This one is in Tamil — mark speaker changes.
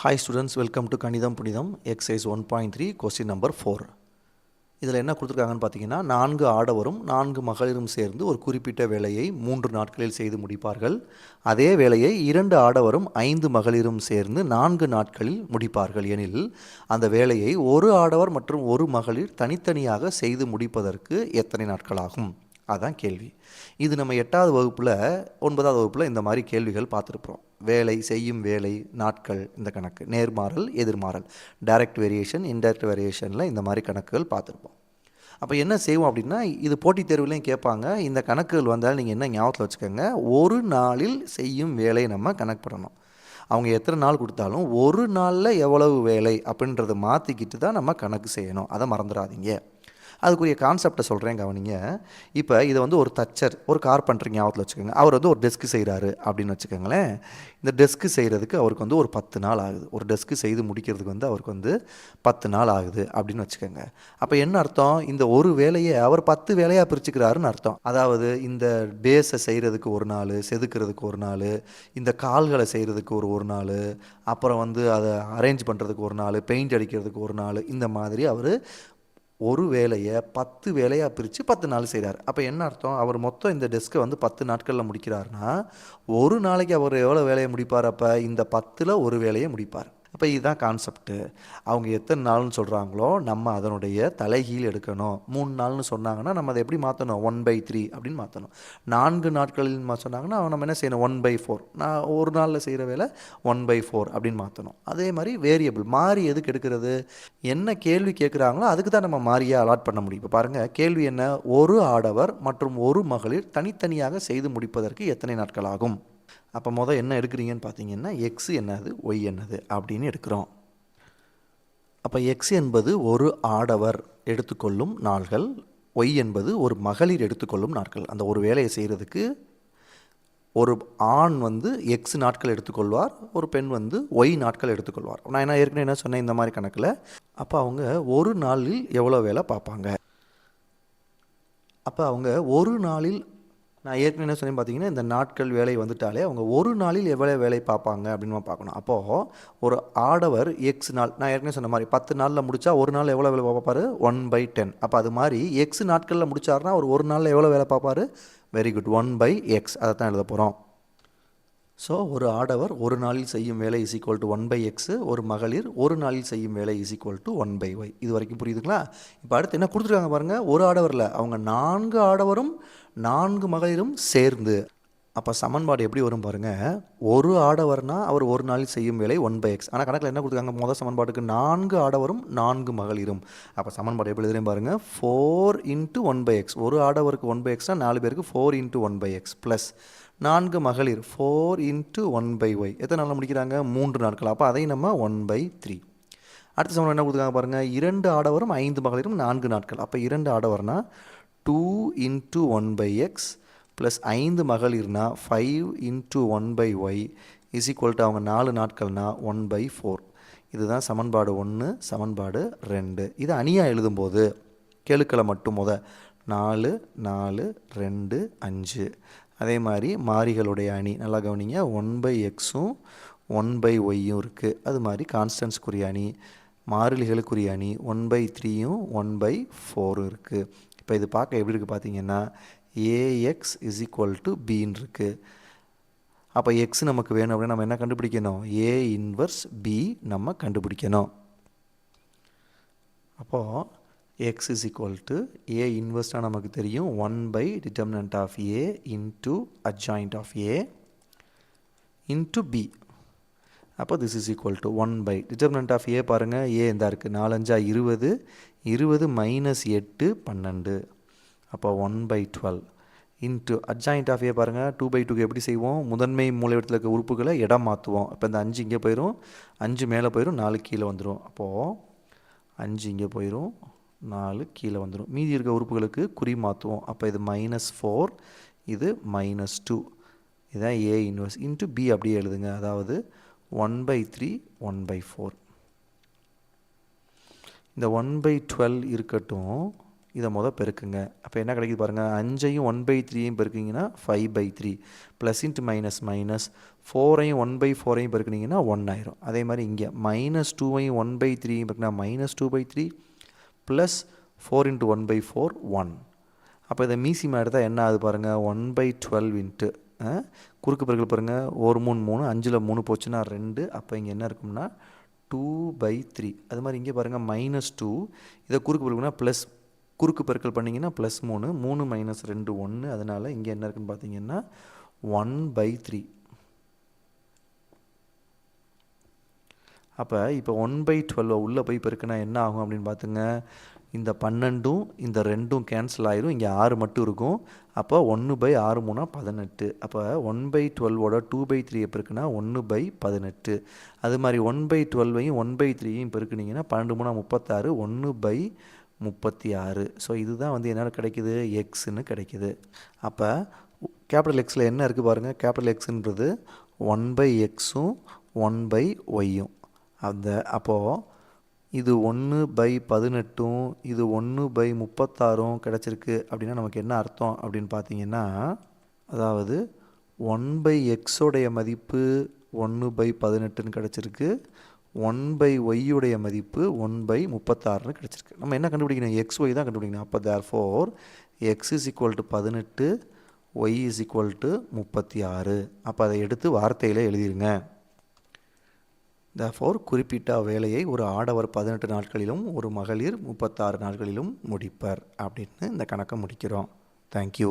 Speaker 1: Hi students, welcome to கணிதம் புனிதம் exercise 1.3 question number 4. இதில் என்ன கொடுத்துருக்காங்கன்னு பார்த்தீங்கன்னா 4 ஆடவரும் 4 மகளிரும் சேர்ந்து ஒரு குறிப்பிட்ட வேலையை 3 நாட்களில் செய்து முடிப்பார்கள். அதே வேலையை 2 ஆடவரும் 5 மகளிரும் சேர்ந்து 4 நாட்களில் முடிப்பார்கள் எனில் அந்த வேலையை ஒரு ஆடவர் மற்றும் ஒரு மகளிர் தனித்தனியாக செய்து முடிப்பதற்கு எத்தனை நாட்கள் ஆகும்? அதுதான் கேள்வி. இது நம்ம 8வது வகுப்பில் 9வது வகுப்பில் இந்த மாதிரி கேள்விகள் பார்த்துருப்போம். வேலை, செய்யும் வேலை, நாட்கள், இந்த கணக்கு, நேர்மாறல், எதிர்மாறல், டைரக்ட் வேரியேஷன், இன்டைரக்ட் வேரியேஷனில் இந்த மாதிரி கணக்குகள் பார்த்துருப்போம். அப்போ என்ன செய்வோம் அப்படின்னா, இது போட்டித் தேர்வுலையும் கேட்பாங்க. இந்த கணக்குகள் வந்தால் நீங்கள் என்ன ஞாபகத்தில் வச்சுக்கோங்க, ஒரு நாளில் செய்யும் வேலையை நம்ம கணக்கு பண்ணணும். அவங்க எத்தனை நாள் கொடுத்தாலும் ஒரு நாளில் எவ்வளவு வேலை அப்படின்றத மாற்றிக்கிட்டு தான் நம்ம கணக்கு செய்யணும். அதை மறந்துடாதீங்க. அதுக்குரிய கான்செப்டை சொல்கிறேன், கவனிங்க. இப்போ இதை வந்து ஒரு தச்சர், ஒரு கார்பெண்டர் ஞாபகத்தில் வச்சுக்கோங்க. அவர் வந்து ஒரு டெஸ்க்கு செய்கிறாரு அப்படின்னு வச்சுக்கோங்களேன். இந்த டெஸ்க்கு செய்கிறதுக்கு அவருக்கு வந்து ஒரு 10 நாள் ஆகுது. ஒரு டெஸ்க்கு செய்து முடிக்கிறதுக்கு வந்து அவருக்கு வந்து 10 நாள் ஆகுது அப்படின்னு வச்சுக்கோங்க. அப்போ என்ன அர்த்தம்? இந்த ஒரு வேலையை அவர் 10 வேலையாக பிரிச்சுக்கிறாருன்னு அர்த்தம். அதாவது இந்த பேஸை செய்கிறதுக்கு ஒரு நாள், செதுக்கிறதுக்கு ஒரு நாள், இந்த கால்களை செய்கிறதுக்கு ஒரு நாள், அப்புறம் வந்து அதை அரேஞ்ச் பண்ணுறதுக்கு ஒரு நாள், பெயிண்ட் அடிக்கிறதுக்கு ஒரு நாள், இந்த மாதிரி அவர் ஒரு வேலையை 10 வேலையாக பிரித்து 10 நாள் செய்கிறார். அப்போ என்ன அர்த்தம்? அவர் மொத்தம் இந்த டெஸ்க்கை வந்து 10 நாட்களில் முடிக்கிறாருன்னா ஒரு நாளைக்கு அவர் எவ்வளோ வேலையை முடிப்பார்? அப்போ இந்த 10ல் ஒரு வேலையை முடிப்பார். அப்போ இதுதான் கான்செப்ட்டு. அவங்க எத்தனை நாள்னு சொல்கிறாங்களோ நம்ம அதனுடைய தலைகீழ் எடுக்கணும். 3 நாள்னு சொன்னாங்கன்னா நம்ம அதை எப்படி மாற்றணும்? 1/3 அப்படின்னு மாற்றணும். 4 நாட்களில் சொன்னாங்கன்னா நம்ம என்ன செய்யணும்? 1/4. நான் ஒரு நாளில் செய்கிற வேலை 1/4 அப்படின்னு மாற்றணும். அதே மாதிரி வேரியபிள் மாறி எதுக்கு எடுக்கிறது? என்ன கேள்வி கேட்குறாங்களோ அதுக்கு தான் நம்ம மாறியை அலாட் பண்ண முடியும். இப்போ பாருங்கள், கேள்வி என்ன? ஒரு ஆடவர் மற்றும் ஒரு மகளிர் தனித்தனியாக செய்து முடிப்பதற்கு எத்தனை நாட்கள் ஆகும்? அப்போ என்ன எடுக்கிறீங்கன்னு பார்த்தீங்கன்னா, எக்ஸ் என்னது, ஒய் என்னது அப்படின்னு எடுக்கிறோம். அப்போ எக்ஸ் என்பது ஒரு ஆடவர் எடுத்துக்கொள்ளும் நாட்கள், ஒய் என்பது ஒரு மகளிர் எடுத்துக்கொள்ளும் நாட்கள். அந்த ஒரு வேலையை செய்கிறதுக்கு ஒரு ஆண் வந்து எக்ஸ் நாட்கள் எடுத்துக்கொள்வார், ஒரு பெண் வந்து ஒய் நாட்கள் எடுத்துக்கொள்வார். நான் ஏற்கனவே என்ன சொன்னேன் இந்த மாதிரி கணக்கில்? அப்போ அவங்க ஒரு நாளில் எவ்வளோ வேலை பார்ப்பாங்க? அப்போ அவங்க ஒரு நாளில், நான் ஏற்கனவே என்ன சொன்னேன் பார்த்தீங்கன்னா, இந்த நாட்கள் வேலை வந்துட்டாலே அவங்க ஒரு நாளில் எவ்வளோ வேலை பார்ப்பாங்க அப்படின்னு நம்ம பார்க்கணும். அப்போது ஒரு ஆடவர் எக்ஸ் நாள், நான் ஏற்கனவே சொன்ன மாதிரி 10 நாளில் முடித்தா ஒரு நாள் எவ்வளோ வேலை பார்ப்பார்? 1/10. அப்போ அது மாதிரி எக்ஸ் நாட்களில் முடித்தாருன்னா அவர் ஒரு நாளில் எவ்வளோ வேலை பார்ப்பார்? Very good, 1/x. அதை தான் எழுத போகிறோம். ஸோ ஒரு ஆடவர் ஒரு நாளில் செய்யும் வேலை இஸ் ஈக்குவல் டு 1/x, ஒரு மகளிர் ஒரு நாளில் செய்யும் வேலை இஸ் ஈக்குவல் டு 1/y. இது வரைக்கும் புரியுதுங்களா? இப்போ அடுத்து என்ன கொடுத்துருக்காங்க பாருங்கள், ஒரு ஆடவரில் அவங்க 4 ஆடவரும் 4 மகளிரும் சேர்ந்து. அப்போ சமன்பாடு எப்படி வரும் பாருங்கள், ஒரு ஆடவர்னா அவர் ஒரு நாளில் செய்யும் வேலை 1/x. ஆனால் கணக்கில் என்ன கொடுத்துருக்காங்க? முதல் சமன்பாட்டுக்கு 4 ஆடவரும் 4 மகளிரும். அப்போ சமன்பாடு எப்படி எழுதுறேன் பாருங்கள், 4 × 1/x. ஒரு ஆடவருக்கு 1/xனா 4 பேருக்கு 4 × 1/x ப்ளஸ் 4 மகளிர் 4 × 1/y. எத்தனை நாளில் முடிக்கிறாங்க? 3 நாட்கள். அப்போ அதையும் நம்ம 1/3. அடுத்த சமன்பாடு என்ன கொடுத்துருக்காங்க பாருங்கள், 2 ஆடவரும் 5 மகளிரும் 4 நாட்கள். அப்போ 2 ஆடவர்னா 2 × 1/x plus 5 மகளிர்னா 5 × 1/y is equal to அவங்க 4 நாட்கள்னா 1/4. இதுதான் சமன்பாடு 1, சமன்பாடு 2. இது அணியாக எழுதும்போது கெழுக்களை மட்டும் 4 4 2 5. அதே மாதிரி மாறிகளுடைய அணி நல்லா கவனிங்க, 1/xம் 1/yயும் இருக்குது. அது மாதிரி கான்ஸ்டன்ஸ்க்குரிய அணி, மாறிலிகளுக்குரிய அணி 1/3யும் 1/4 இருக்குது. இப்போ இது பார்க்க எப்படி இருக்குது பார்த்தீங்கன்னா, AX இஸ் ஈக்குவல் டு பின்னு இருக்குது. அப்போ எக்ஸ் நமக்கு வேணும் அப்படின்னா நம்ம என்ன கண்டுபிடிக்கணும்? A இன்வர்ஸ் B நம்ம கண்டுபிடிக்கணும். அப்போது x is equal to A inverse நமக்கு தெரியும் 1/determinant of A into adjoint of A into B. அப்போ this is equal to 1/determinant of A பாருங்கள், A இந்த இருக்குது, 4 5 20, 20 மைனஸ் 8 12. அப்போ 1/12 into adjoint of A பாருங்கள், 2/2 எப்படி செய்வோம்? முதன்மை மூலைவிடத்தில் இருக்க உறுப்புகளை இடம் மாற்றுவோம். அப்போ இந்த 5 இங்கே போயிடும், 5 மேலே போயிடும், 4 கீழே வந்துடும். அப்போது 5 இங்கே போயிடும், 4 கீழே வந்துடும். மீதி இருக்க உறுப்புகளுக்கு குறி மாற்றுவோம். அப்போ இது -4, இது -2. இதுதான் A இன்வர்ஸ் இன்ட்டு B அப்படியே எழுதுங்க. அதாவது 1/3 1/4. இந்த 1/12 இருக்கட்டும், இதை பெருக்குங்க. அப்போ என்ன கிடைக்குது பாருங்கள், 5ஐயும் 1/3 பெருக்குனீங்கன்னா 5/3 ப்ளஸ் இன்ட்டு மைனஸ் மைனஸ் 4ஐயும் 1/4 பெருக்குனீங்கன்னா 1 ஆயிரும். அதே மாதிரி இங்கே -2ஐயும் 1/3 பெருக்குனா -2/3 ப்ளஸ் 4 இன்ட்டு 1/4 1. அப்போ இதை மீசிமா எடுத்தால் என்ன ஆகுது பாருங்கள், 1/12 இன்ட்டு குறுக்கு பெருக்கல் பாருங்கள், 1 3 3 5ல் 3 போச்சுன்னா 2. அப்போ இங்கே என்ன இருக்கும்னா 2/3. அது மாதிரி இங்கே பாருங்கள் -2, இதை குறுக்கு பெருக்குனா ப்ளஸ் குறுக்கு பெருக்கல் பண்ணிங்கன்னா ப்ளஸ் 3 3 - 2 1. அதனால் இங்கே என்ன இருக்குன்னு பார்த்தீங்கன்னா 1/3. அப்போ இப்போ 1/12 உள்ளே போய் பெருக்குனா என்ன ஆகும் அப்படின்னு பார்த்துங்க, இந்த 12ம் இந்த 2ம் கேன்சல் ஆயிரும், இங்கே 6 மட்டும் இருக்கும். அப்போ 1/6 3 18. அப்போ 1/12ஓட 2/3 பெருக்குனா 1/18. அது மாதிரி 1/12ஐயும் 1/3ஐயும் பெருக்குனீங்கன்னா 12 3 36 1/36. ஸோ இதுதான் என்ன கிடைக்குது, எக்ஸ்ன்னு கிடைக்குது. அப்போ கேபிட்டல் எக்ஸில் என்ன இருக்குது பாருங்கள், கேபிட்டல் எக்ஸுன்றது 1/xம் 1/yயும். அப்போது இது 1/18ம் இது 1/36ம் கிடச்சிருக்கு. அப்படின்னா நமக்கு என்ன அர்த்தம் அப்படின்னு பார்த்தீங்கன்னா, அதாவது 1/xோடைய மதிப்பு 1/18ன்னு கிடச்சிருக்கு, 1/y மதிப்பு 1/36ன்னு கிடச்சிருக்கு. நம்ம என்ன கண்டுபிடிக்கணும், xy தான் கண்டுபிடிக்கணும். அப்போ therefore x is equal to 18, y is equal to 36. அப்போ அதை எடுத்து வார்த்தையில் எழுதிருங்க. therefore குறிப்பிட்ட வேலையை ஒரு ஆடவர் 18 நாட்களிலும் ஒரு மகளிர் 36 நாட்களிலும் முடிப்பர் அப்படின்னு இந்த கணக்கை முடிக்கிறோம். தேங்க்யூ.